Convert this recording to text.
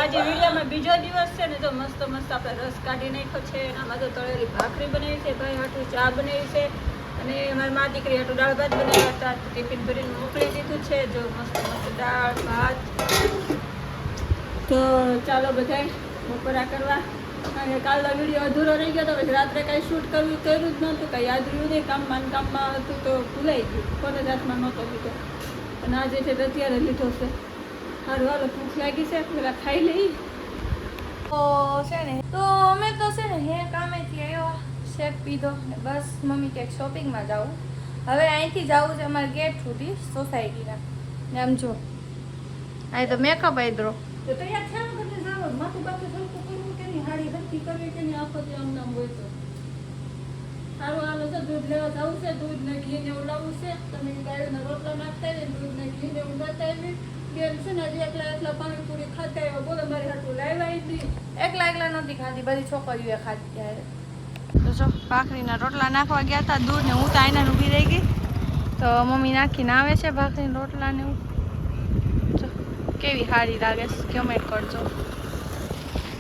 આજે વિડીયોમાં બીજો દિવસ છે ને, તો મસ્ત મસ્ત આપણે રસ કાઢી નાખ્યો છે. આમાં તો તળેલી ભાખરી બનાવી છે, ભાઈ હાટું ચા બનાવી છે, અને મારી મા દીકરી હાટું દાળ ભાત બનાવ્યા હતા. ટિફિન ભરીને મોકલી દીધું છે. જો મસ્ત મસ્ત દાળ ભાત. તો ચાલો બધાય બપોરા કરવા. કારણ કે કાલનો વિડીયો અધૂરો રહી ગયો તો પછી રાત્રે કાંઈ શૂટ કર્યું જ નહોતું, કાંઈ યાદ રહ્યું નહીં. કામમાં હતું તો ભૂલાઈ ગયું, ફોન જ હાથમાં નહોતો લીધો. અને આજે છે તો અત્યારે લીધો છે. સારું હાલો, ભૂખ લાગી છે, પેલા ખાઈ લઈ. તો છે ને તો અમે તો છે ને હે કામેથી આવ્યો, શેક પીધો ને બસ મમ્મી ક્યાંક શોપિંગમાં જાવું. હવે અહીંથી જવું છે અમારે ગેટ સુધી સોસાયટીના. ને આમ જો અહીં તો મેકઅપ આઈદ્રો તો તૈયાર થયા વગર જાવ, માથું બાથું સરખું કરવું કે નહીં, હાડી હરખી કરવી કે નહીં, આખો દી આમ નામ હોય તો સારું. હાલો તો દૂધ લેવા જવું છે, દૂધ ને ઘી ને ઉડાવવું છે. તમે ગાયોના રોટલા નાખતા હોય ને દૂધ ને ઘી ને ઉડાતા હોય બેન છે ને, હજી એકલા પાણીપુરી ખાતા હોય. બોલો મારી હાટું લાવ્યા નહીં, એકલા નથી ખાધી, બધી છોકરીઓએ ખાધી ત્યારે. તો જો ભાખરીના રોટલા નાખવા ગયા હતા દૂર ને, હું તો આઈને ઊભી રહી ગઈ. તો મમ્મી નાખીને આવે છે ભાખરીના રોટલા ને. કેવી સારી લાગે છે કમેન્ટ કરજો.